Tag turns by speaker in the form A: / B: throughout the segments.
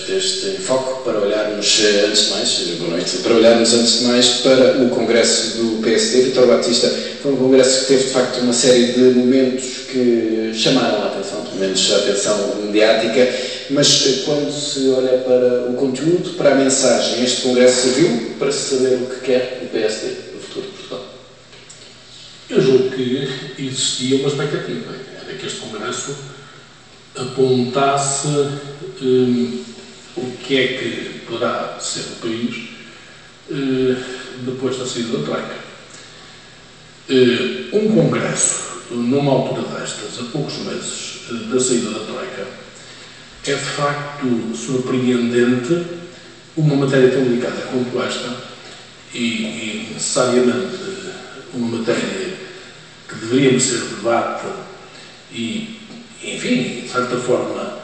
A: este enfoque para olharmos, antes de mais, boa noite, para olharmos antes de mais para o Congresso do PSD. Vítor Batista, foi um congresso que teve de facto uma série de momentos que chamaram a atenção, pelo menos a atenção mediática, mas quando se olha para o conteúdo, para a mensagem, este congresso serviu para saber o que quer o PSD no futuro de Portugal?
B: Eu julgo que existia uma expectativa, era que este congresso apontasse o que é que poderá ser o país depois da saída da Troika. Um congresso, numa altura destas, a poucos meses da saída da Troika, é de facto surpreendente uma matéria tão delicada quanto esta e necessariamente uma matéria que deveria ser debate e, enfim, de certa forma,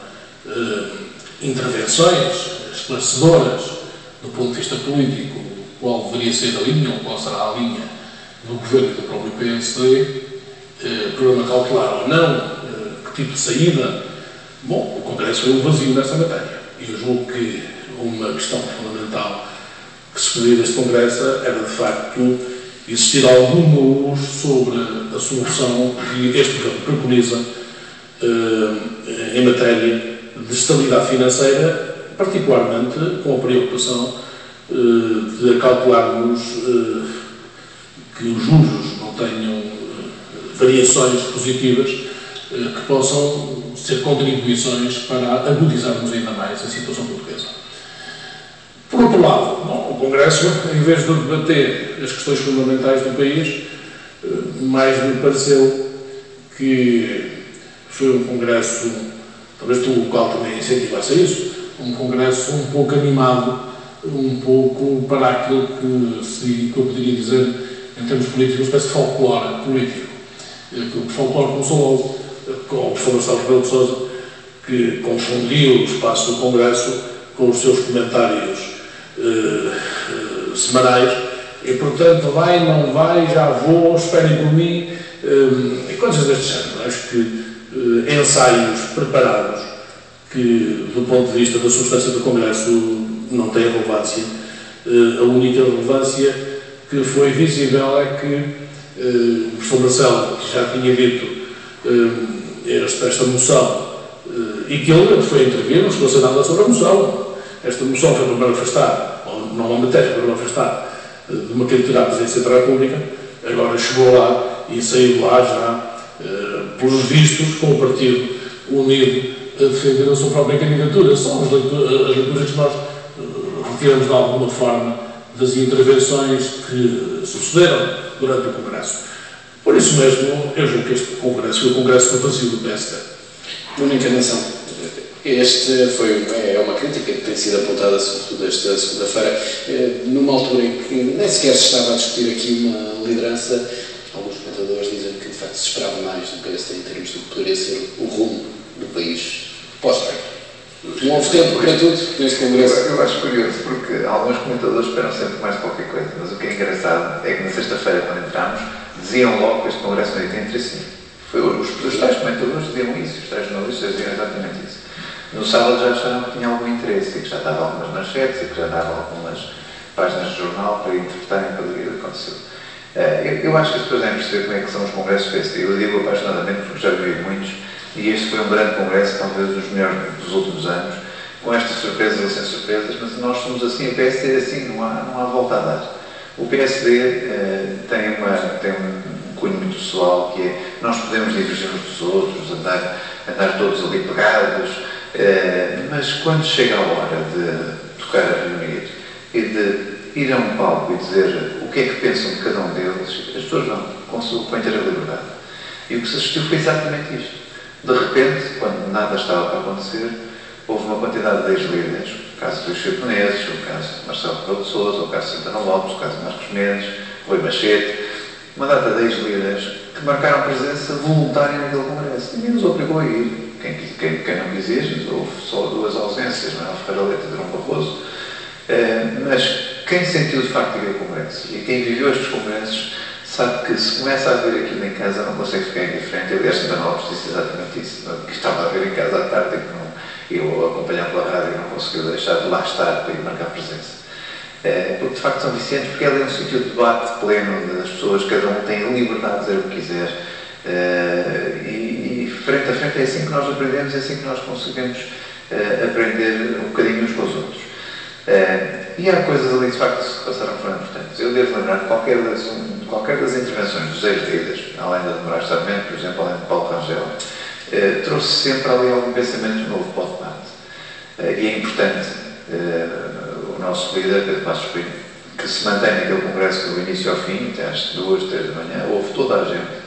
B: intervenções esclarecedoras do ponto de vista político, qual deveria ser a linha ou qual será a linha do governo e do próprio PSD, programa cautelar ou não, que tipo de saída. Bom, o Congresso foi um vazio nessa matéria. E eu julgo que uma questão fundamental que se podia deste Congresso era, de facto, existir alguma luz sobre a solução que este governo preconiza em matéria de estabilidade financeira, particularmente com a preocupação de acautelarmos que os juros não tenham variações positivas que possam ser contribuições para agudizarmos ainda mais a situação portuguesa. Por outro lado, o Congresso, em vez de debater as questões fundamentais do país, mais me pareceu que foi um Congresso, talvez pelo qual também incentivasse isso, um Congresso um pouco animado, um pouco para aquilo que eu poderia dizer, em termos políticos, uma espécie de folclore político. O folclore começou logo com o professor Marcelo Rebelo de Sousa, que confundiu o espaço do Congresso com os seus comentários semanais e, portanto, vai, não vai, já vou, esperem por mim, e coisas deste género. Acho que ensaios preparados que, do ponto de vista da substância do Congresso, não têm relevância. A única relevância que foi visível é que o professor Marcelo, que já tinha dito esta moção, e que ele foi intervir, não se passou nada sobre a moção. Esta moção foi para manifestar, ou não uma matéria, para manifestar de uma candidatura à presidência da República, agora chegou lá e saiu lá já, pelos vistos, com o Partido Unido a defender a sua própria candidatura. São as leituras que nós retiramos de alguma forma das intervenções que sucederam durante o Congresso. Por isso mesmo, eu julgo que este Congresso foi o Congresso do vazio do PSD.
A: Uma intervenção. É uma crítica que tem sido apontada, sobretudo esta segunda-feira, numa altura em que nem sequer se estava a discutir aqui uma liderança. Alguns comentadores dizem que, de facto, se esperava mais do PSD em termos do que poderia ser o rumo do país pós-Troika. Não houve tempo para tudo neste Congresso.
C: Eu acho curioso, porque alguns comentadores esperam sempre mais qualquer coisa, mas o que é engraçado é que na sexta-feira, quando entramos, diziam logo que este Congresso não tem interesse nenhum. Os tais comentadores diziam isso, os tais jornalistas diziam exatamente isso. No sábado já acharam que tinha algum interesse e que já dava algumas manchetes e que já dava algumas páginas de jornal para interpretarem pelo que aconteceu. Eu acho que as pessoas devem perceber como é que são os congressos do PSD. Eu digo apaixonadamente porque já vi muitos e este foi um grande congresso, talvez dos melhores dos últimos anos, com estas surpresas ou sem surpresas, mas nós somos assim, o PSD é assim, não há volta a dar. O PSD tem um cunho muito pessoal, que é nós podemos divergir uns dos outros, andar todos ali pegados, mas quando chega a hora de tocar a reunir e de ir a um palco e dizer o que é que pensam de cada um deles, as pessoas vão com inteira liberdade. E o que se assistiu foi exatamente isto. De repente, quando nada estava para acontecer, houve uma quantidade de ex-líderes, o caso dos Filipe Menezes, o caso de Marcelo Rebelo de Sousa, o caso de Santana Lopes, o caso de Marcos Mendes, Rui Machete, uma data de ex-líderes que marcaram presença voluntária naquele congresso. Ninguém nos obrigou a ir. Quem não quis ir, houve só duas ausências, Manuel Ferreira Leite e Durão Barroso, mas quem sentiu de facto ir ao congresso e quem viveu estes congressos sabe que se começa a ver aquilo em casa não consegue ficar indiferente. Aliás, Santana Lopes disse exatamente isso, que estava a ver em casa à tarde e que não, eu acompanhando pela rádio não conseguiu deixar de lá estar para ir marcar presença. Porque de facto são viciantes, porque ela é um sítio de debate pleno das pessoas, cada um tem a liberdade de dizer o que quiser. E frente a frente é assim que nós aprendemos, é assim que nós conseguimos aprender um bocadinho uns com os outros. E há coisas ali de facto que se passaram que foram importantes. Eu devo lembrar que qualquer das intervenções dos ex-líderes, além da de Moraes Sarmento, por exemplo, além de Paulo Rangel, trouxe sempre ali algum pensamento novo para o debate. E é importante o nosso líder, Pedro Passos Coelho, que se mantém naquele congresso do início ao fim, até às 2, 3 da manhã, ouve toda a gente.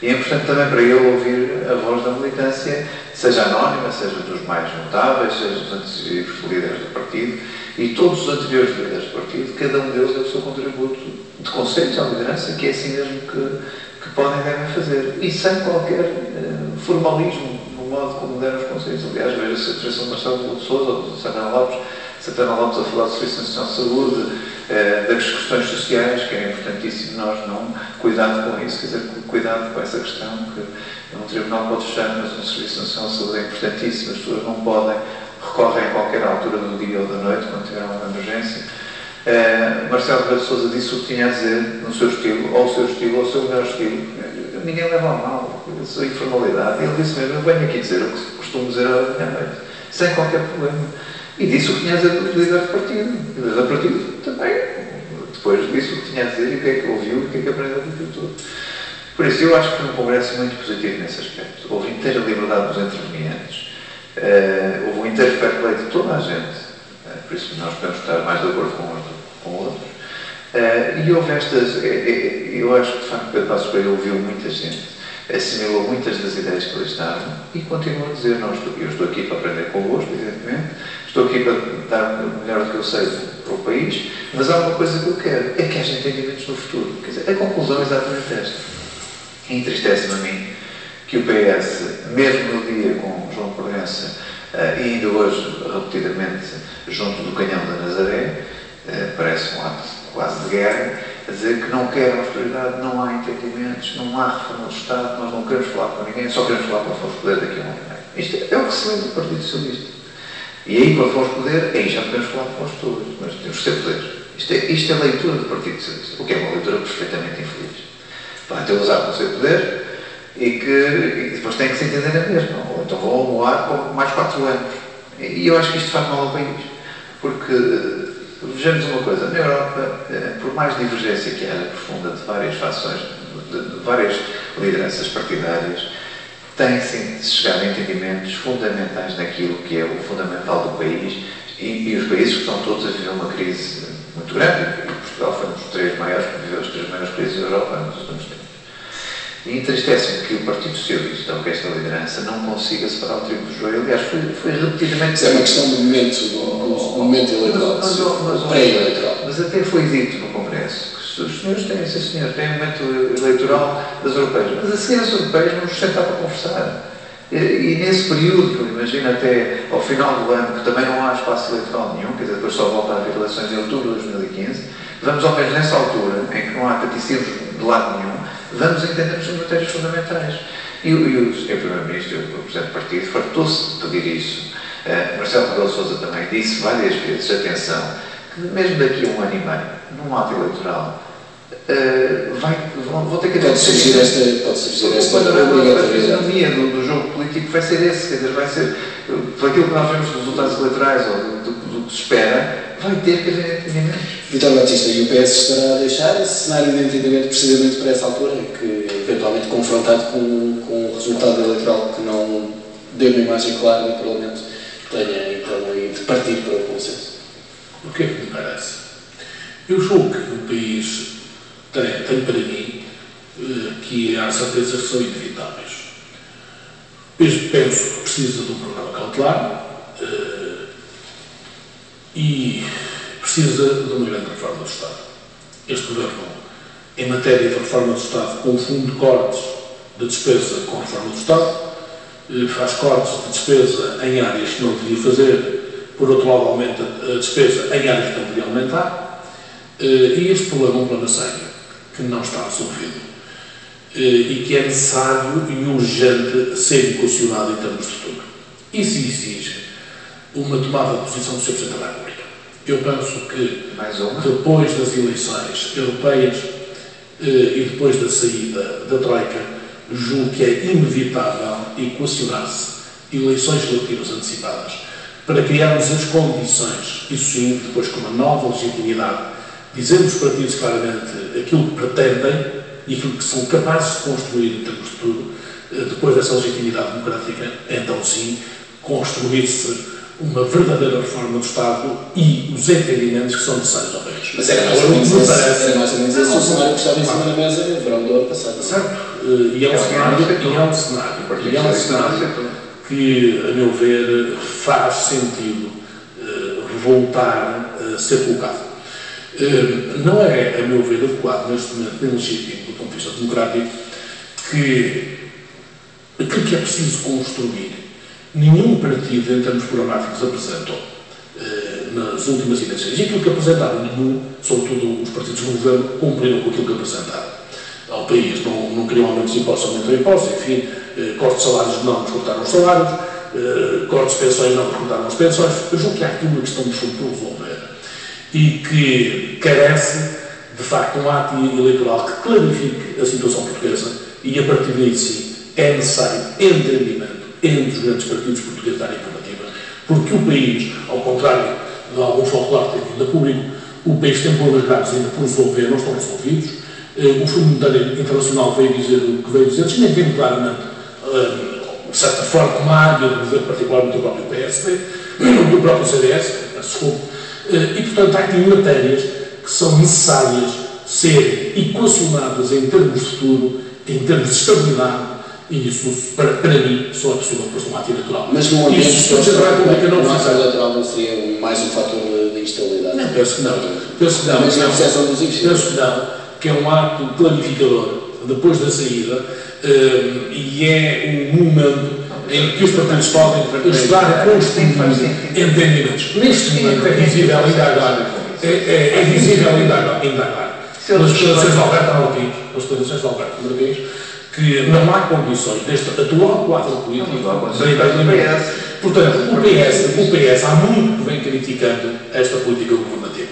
C: E é importante também para ele ouvir a voz da militância, seja anónima, seja dos mais notáveis, seja dos antigos líderes do partido, e todos os anteriores líderes do partido, cada um deles deu o seu contributo de conselhos à liderança, que é assim mesmo que podem e devem fazer. E sem qualquer formalismo no modo como deram os conselhos. Aliás, veja-se a intervenção de Marcelo Rebelo de Sousa ou de Santana Lopes a falar do Serviço Nacional de Saúde, das questões sociais, que é importantíssimo nós não cuidado com isso, quer dizer, cuidado com essa questão, que um tribunal pode fechar, mas um Serviço Nacional de Saúde é importantíssimo, as pessoas não podem, recorrem a qualquer altura do dia ou da noite, quando tiver uma emergência. Marcelo Rebelo de Sousa disse o que tinha a dizer, no seu estilo, ou o seu estilo, ou o seu melhor estilo. Ninguém leva a mal, a informalidade. Ele disse mesmo, eu venho aqui dizer o que costumo dizer à noite, sem qualquer problema. E disse o que tinha a dizer do líder do partido. O líder do partido também, depois disse o que tinha a dizer e o que é que ouviu e o que é que aprendeu daquilo tudo. Por isso, eu acho que foi um congresso muito positivo nesse aspecto. Houve inteira liberdade dos intervenientes, houve um inteiro fair play de toda a gente, por isso nós podemos estar mais de acordo com outros. E houve estas, eu acho que de facto Pedro Passos Coelho ouviu muita gente, assimilou muitas das ideias que ali estavam e continua a dizer, eu estou aqui para aprender convosco, evidentemente, estou aqui para dar o melhor do que eu sei para o país, mas há uma coisa que eu quero, é que haja entendimentos no futuro. Quer dizer, a conclusão é exatamente esta. Entristece-me a mim que o PS, mesmo no dia com João Proença, e ainda hoje, repetidamente, junto do canhão da Nazaré, parece um ato quase de guerra, a dizer que não quer austeridade, não há entendimentos, não há reforma do Estado, nós não queremos falar com ninguém, só queremos falar com o poder daqui a um ano e meio. Isto é o que se lembra do Partido Socialista. E aí, quando formos poder, aí já podemos falar com os todos, mas temos que ter poder. Isto é a leitura do Partido Socialista, o que é uma leitura perfeitamente infeliz. Podem ter usado para o seu poder e depois têm que se entender a mesma, ou então vão amoar por mais 4 anos. E eu acho que isto faz mal ao país, porque vejamos uma coisa, na Europa, por mais divergência que haja profunda de várias fações, de várias lideranças partidárias, tem-se chegado a entendimentos fundamentais naquilo que é o fundamental do país e os países que estão todos a viver uma crise muito grande, e Portugal foi um dos 3 maiores, que viveu as 3 maiores crises da Europa nos últimos tempos. E interessa-me que o Partido Socialista, ou que esta liderança, não consiga separar o trigo do joio. Aliás, foi repetidamente...
A: É uma questão do momento eleitoral, pré-eleitoral.
C: Mas até foi dito no Congresso que os senhores têm, sim senhor, têm um momento eleitoral das europeias, mas a seguir as europeias vamos sentar para conversar. E nesse período, que eu imagino até ao final do ano, que também não há espaço eleitoral nenhum, quer dizer, depois só volta a haver eleições em outubro de 2015, vamos ao menos nessa altura, em que não há catecismos de lado nenhum, vamos entender as matérias fundamentais. E o Sr. Primeiro-Ministro, o Presidente do Partido, fartou-se de pedir isso. Marcelo Rebelo de Sousa também disse várias vezes, atenção, que mesmo daqui a 1 ano e meio, num ato eleitoral, vão ter que...
A: Pode surgir esta
C: a fisionomia do jogo político vai ser esse, quer dizer, vai ser, por aquilo que nós vemos dos resultados eleitorais ou do que se espera, vai ter que haver entendimentos.
A: Vítor Batista, e o PS estará a deixar esse cenário de entendimento precisamente para essa altura, que eventualmente confrontado com um resultado eleitoral que não dê uma imagem clara no Parlamento, tenha então aí de partir para o consenso?
B: O que é que me parece? Eu julgo que o país tem para mim que há certezas que são inevitáveis. Penso que precisa de um programa cautelar e precisa de uma grande reforma do Estado. Este governo, em matéria de reforma do Estado, confunde cortes de despesa com reforma do Estado, faz cortes de despesa em áreas que não devia fazer, por outro lado aumenta a despesa em áreas que não devia aumentar, e este problema é um problema sério, que não está resolvido e que é necessário e urgente ser equacionado em termos de futuro. Isso exige uma tomada de posição do Sr. Presidente da República. Eu penso que depois das eleições europeias e depois da saída da Troika, julgo que é inevitável equacionar-se eleições legislativas antecipadas para criarmos as condições, isso sim, depois com uma nova legitimidade, dizermos os partidos claramente aquilo que pretendem e aquilo que são capazes de construir em termos de tudo, depois dessa legitimidade democrática, então sim, construir-se uma verdadeira reforma do Estado e os entendimentos que são necessários ao país.
A: Mas era mais ou menos esse o cenário que estava em cima da mesa no verão do ano passado.
B: Certo. E é um cenário que, a meu ver, faz sentido voltar a ser colocado. Não é, a meu ver, adequado neste momento, nem legítimo, do ponto de vista democrático, que aquilo que é preciso construir, nenhum partido, em termos programáticos, apresentou nas últimas eleições. E aquilo que apresentaram, sobretudo os partidos do governo, cumpriram com aquilo que apresentaram ao país. Não queriam aumentos de impostos, aumentam impostos, enfim, cortes de salários, não nos cortaram os salários, cortes de pensões, não nos cortaram as pensões. Eu julgo que há aqui uma questão de fundo por resolver e que carece, de facto, um ato eleitoral que clarifique a situação portuguesa e, a partir daí, sim, é necessário entendimento entre os grandes partidos portugueses da área informativa, porque o país, ao contrário de algum folclore que tem vindo a público, o país tem problemas graves ainda por resolver, não estão resolvidos. O Fundo Monetário Internacional veio dizer o que veio dizer, desmentindo claramente, de certa forma, uma área do governo, particularmente do próprio PSD, do próprio CDS, desculpe. E, portanto, há aqui matérias que são necessárias serem equacionadas em termos de futuro, em termos de estabilidade. E isso, para mim, só é possível depois de um ato eleitoral.
A: Mas no ambiente
B: se o Presidente da República não
A: fizer eleitoral, não seria mais um fator de instabilidade?
B: Não, penso que não. Penso que não.
A: Mas na percepção dos investidores?
B: Penso que não, que é um ato clarificador depois da saída e é um momento em que os partidos podem ajudar a construir entendimentos. Neste momento é visível ainda agora. É visível ainda agora. Nas declarações de Alberto Martins, que não há condições deste atual quadro político. Portanto, o PS há muito que vem criticando esta política governativa.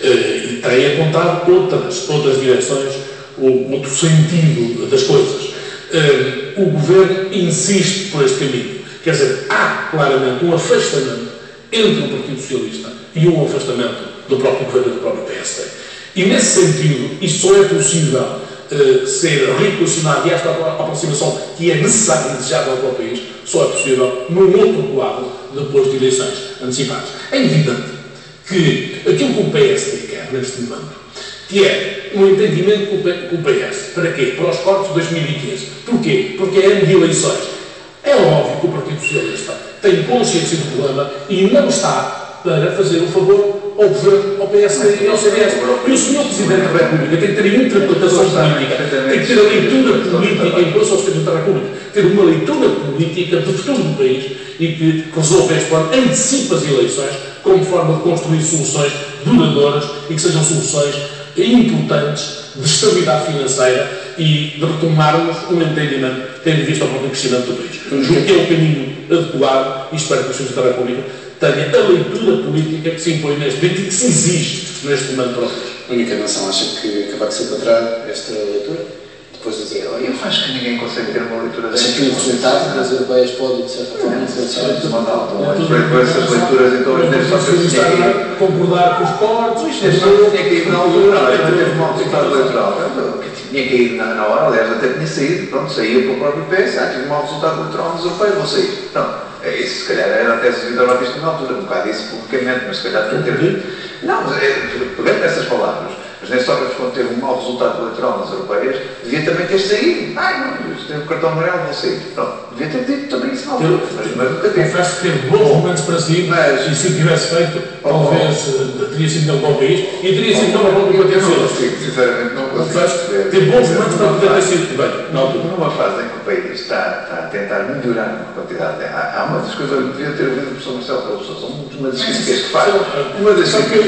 B: E tem apontado outras direções, outro sentido das coisas. O governo insiste por este caminho. Quer dizer, há claramente um afastamento entre o Partido Socialista e um afastamento do próprio governo e do próprio PSD. E nesse sentido, isso só é possível ser reequacionado, e esta aproximação que é necessária e desejável para o país, só é possível num outro quadro depois de eleições antecipadas. É evidente que aquilo que o PSD quer neste momento, que é um entendimento com o PS. Para quê? Para os cortes de 2015. Porquê? Porque é ano de eleições. É óbvio que o Partido Socialista tem consciência do problema e não está para fazer um favor ao governo, ao PSD e ao CDS. E o Sr. Presidente da República tem que ter a interpretação política, tem que ter a leitura política em relação ao Presidente da República, ter uma leitura política do futuro do país e que resolva este plano, antecipa as eleições como forma de construir soluções duradouras e que sejam soluções importantes de estabilidade financeira e de retomarmos um entendimento tendo visto ao próprio crescimento do país. Julgo que é o caminho adequado e espero que o Sr. Presidente da República tenha a leitura política que se impõe neste momento e que se exige neste momento para o país.
A: A única nação acha que vai ser para trás esta leitura? Depois de
C: eu acho que ninguém consegue ter uma leitura
A: desta. Acha que o resultado das europeias pode, de certa forma, influenciar?
C: Depois essas leituras, então, as
B: necessárias concordar com os cortes.
C: Tinha que ir na altura, não teve um resultado eleitoral. Tinha que ir na hora, aliás, até tinha saído, pronto, saía para o próprio PS, tive um mau resultado eleitoral nos europeios, vou sair. Pronto. Isso, se calhar, era até se Vitor Batista na altura, um bocado isso publicamente, mas se calhar devia ter. Não, mas pegando essas palavras, mas nem só quando teve um mau resultado eleitoral nas europeias, devia também ter saído. Não, tem o cartão amarelo, vou sair. Pronto, devia ter dito também isso na altura, mas nunca teve.
B: Confesso que teve bons momentos para si, e se tivesse feito, talvez teria sido melhor para o país e teria sido melhor para o Partido Socialista.
C: Sinceramente, não consigo.
B: Teve bons momentos para poder ter sido bem.
C: Numa fase em que o país está a tentar melhorar uma quantidade, há uma das coisas que devia ter ouvido o professor Marcelo Rebelo de Sousa, uma das críticas que faz, uma das críticas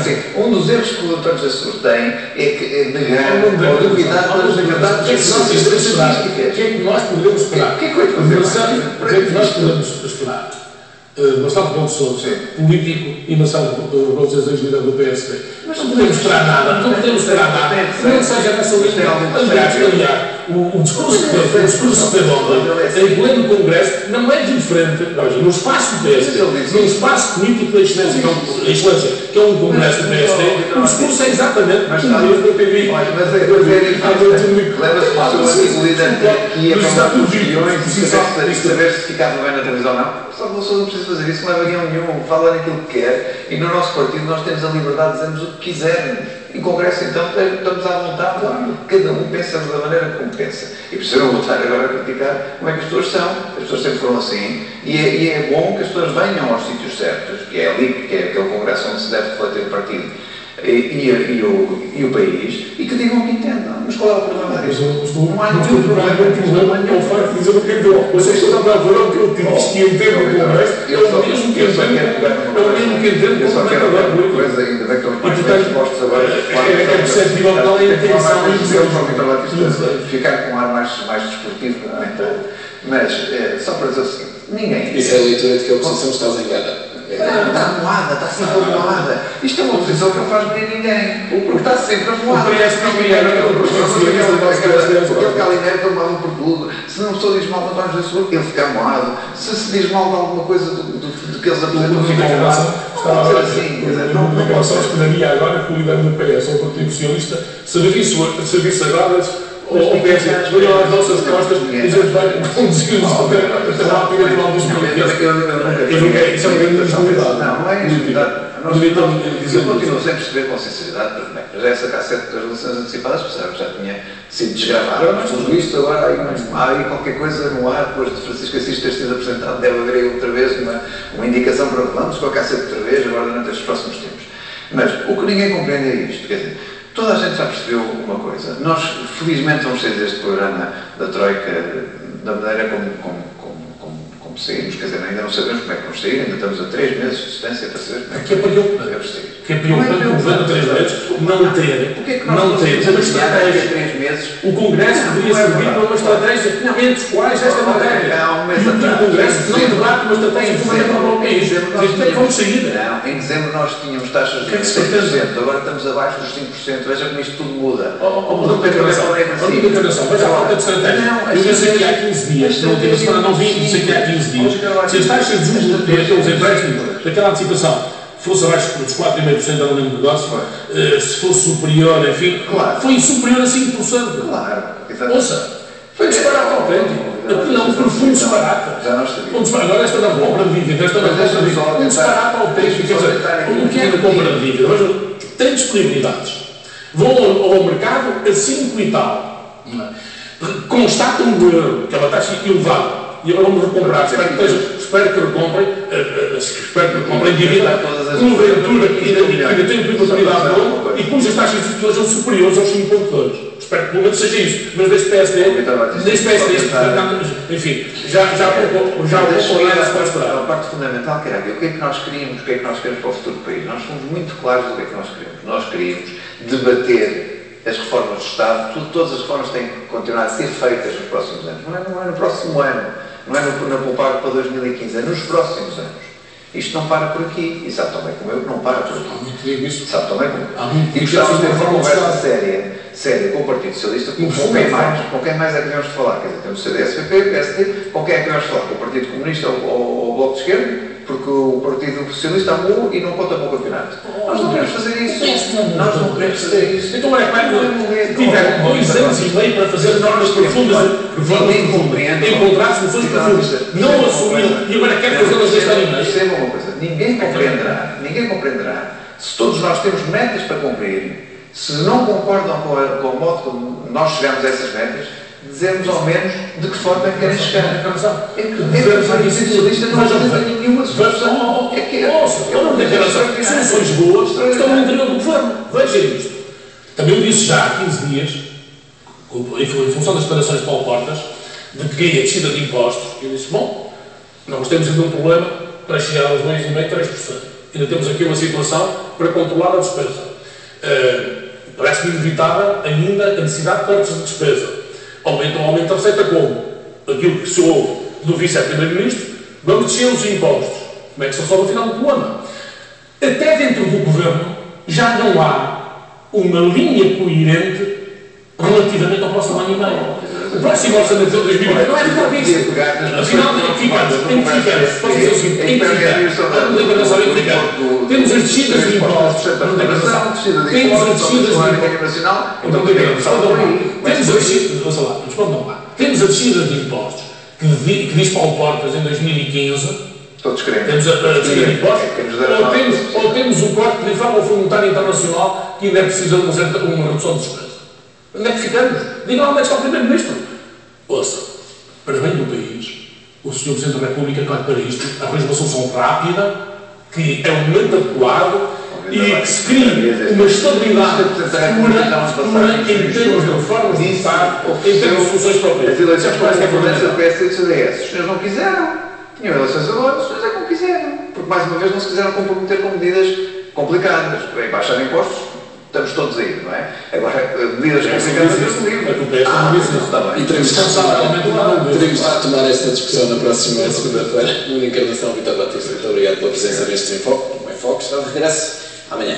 C: que um dos erros que o António José Seguro tem é que negar ou duvidar das liberdades
B: estatísticas. O que é que nós podemos esperar?
C: O que é que vai fazer?
B: O que é que nós podemos esperar? Marcelo Rebelo de Sousa, político, e Marcelo Rebelo de Sousa, ex-líder do PSD. Mas não podemos esperar nada, não não seja nessa linha. Aliás, o discurso que teve ontem, em pleno Congresso, não é diferente, no espaço do PSD, no espaço político da excelência, que é um Congresso do PSD, o discurso é exatamente o mesmo que eu tenho.
C: Mas é leva-se para o seu antigo líder que ia para os guiões e saber se ficava bem na televisão ou não. Só que não precisa fazer isso, não leva guião nenhum, fala naquilo que quer, e no nosso partido nós temos a liberdade de dizermos o que quisermos. Em Congresso, então, estamos à vontade, cada um pensa da maneira como pensa. E por isso eu não vou estar agora a criticar como é que as pessoas são. As pessoas sempre foram assim, e é bom que as pessoas venham aos sítios certos, que é ali, que é aquele Congresso onde se deve refletir o partido e o país, e que digam o que entendam. Mas qual é o problema disso? Não há nenhum problema.
B: É o facto de dizer o que é bom. Vocês estão a ver o que eu disse, que entendo o Congresso, é o mesmo que entendo.
C: Eu só quero pegar uma coisa, ainda bem que estamos mais bem dispostos agora.
B: É perceptível qual é a intenção.
C: Ficar com um ar mais desportivo que comentário. Mas, só para dizer o seguinte, ninguém...
A: Isso é a leitura de que a oposição está zangada.
C: Está moada, está sempre moada. Isto é uma oposição que não faz bem a ninguém. Porque está sempre moada. Aquele Calimero que mal por tudo. Se não pessoa diz mal de António José Seguro, ele fica moado. Se diz mal de alguma coisa do que eles apresentam, fica moado.
B: Estava a dizer assim, uma relação escolheria agora que o líder do PS ou o Partido Socialista serviço agora ou PS, olham às nossas costas e a gente vai conduzir-nos até lá para o final dos meses. Isso é uma grande responsabilidade.
C: Não é isso. Eu continuo sempre a perceber com sinceridade, porque já essa cassete das eleições antecipadas, percebe, já tinha sido desgravada. Mas, por visto, agora há aí qualquer coisa no ar, depois de Francisco Assis ter sido apresentado, deve haver aí outra vez uma indicação para vamos com a cassete outra vez, agora durante estes próximos tempos. Mas o que ninguém compreende é isto, quer dizer, toda a gente já percebeu uma coisa. Nós, felizmente, vamos sair deste programa da Troika da maneira como saímos. Quer dizer, ainda não sabemos como é que vamos sair, ainda estamos a 3 meses de distância para saber como é que
B: devemos sair. Que é preocupante o governo 3 meses não ter uma estratégia.
C: 3 meses.
B: O Congresso deveria servir para uma estratégia entre os quais esta matéria. O Congresso não debate uma estratégia fundamental para o país. Vamos sair.
C: Não, em dezembro nós tínhamos taxas de 6%, agora estamos abaixo dos 5%. Veja como isto tudo muda.
B: Não tem declaração. Veja a falta de estratégia. Eu disse aqui há 15 dias, não vim, disse aqui há 15 dias. Se as taxas de juros daqueles empréstimos, daquela antecipação, fosse abaixo dos 4,5% ao longo do negócio, se fosse superior, enfim, foi superior a 5%.
C: Claro,
B: ouça, foi disparate autêntico. Aquilo é um profundo disparate.
C: Já nós sabíamos.
B: Agora esta da compra de dívida, um disparate autêntico. O que é a compra de dívida? Tem disponibilidades. Vão ao mercado a 5 e tal. Constatam um euro, que é uma taxa elevada. E agora vamos recomprar, espero que recomprem dívida com abertura que ainda tem oportunidade boa e cujas taxas de juros são superiores aos 5,2. Espero que pelo menos seja isso. Mas deste PSD, enfim, já vou falar essa para esperar.
C: A parte fundamental que era o que é que nós queríamos, o que é que nós queremos para o futuro do país. Nós fomos muito claros do que é que nós queremos. Nós queríamos debater as reformas do Estado, todas as reformas têm que continuar a ser feitas nos próximos anos. Não é no próximo ano. Não é no poupar para 2015, é nos próximos anos. Isto não para por aqui. E sabe também como eu que não para por aqui. Sabe também como eu. E gostávamos de ter uma conversa séria com o Partido Socialista, com quem mais é que devemos falar? Quer dizer, temos o CDS-PP, o PSD, com quem é que devemos falar? Com o Partido Comunista ou o Bloco de Esquerda? Porque o Partido Socialista amou e não conta para o campeonato. Nós não queremos fazer isso. Nós não queremos fazer isso.
B: Então é que tiveram 2 anos e meio para fazer normas profundas, encontrar soluções profundas. Não assumiram e agora querem fazê-las deste ano e meio.
C: Percebam uma coisa, ninguém compreenderá se todos nós temos metas para cumprir, se não concordam com o modo como nós chegamos a essas metas, dizermos ao menos de que forma é que querem chegar. É que o Partido Socialista não apresenta nenhuma solução. É que
B: soluções boas estão no interior do governo. Veja isto. Também eu disse já há 15 dias, em função das declarações de Paulo Portas, de que ia descida de impostos, eu disse, bom, nós temos ainda um problema para chegar aos 2,5%, 3%. Ainda temos aqui uma situação para controlar a despesa. Parece-me inevitável ainda a necessidade de cortes de despesa. Aumento da receita como? Aquilo que se ouve do vice-primeiro-ministro, vamos descer os impostos. Como é que se resolve afinal o problema? Até dentro do governo já não há uma linha coerente relativamente ao próximo ano e meio. O próximo orçamento de 2020 não é nada disso. Afinal, tem que ficar. Posso dizer o seguinte: tem que ficar. Temos as descidas de impostos. Temos as descidas de impostos que diz Paulo Portas em 2015.
C: Todos queremos.
B: Temos a descida de impostos, ou temos o corte de forma voluntária internacional que ainda é preciso uma redução de despesa. Onde é que ficamos? Digam onde é que está o Primeiro-Ministro. Ouça, para bem do país, o Sr. Presidente da República, claro, para isto, arranja uma solução rápida, que é o momento adequado e que se crie uma estabilidade futura em termos de reformas de Estado, em termos de soluções para o país.
C: As eleições com esta promessa do PS e do CDS. Os senhores não quiseram. Tinham eleições agora, os senhores é que não quiseram. Porque, mais uma vez, não se quiseram comprometer com medidas complicadas. Bem, baixar impostos, estamos todos aí, não é? Agora, medidas complicadas não se livram.
A: E teremos de retomar esta discussão na próxima segunda-feira no Encarnação. Vitor Batista, muito obrigado pela presença neste Enfoque. O Enfoque está de regresso amanhã.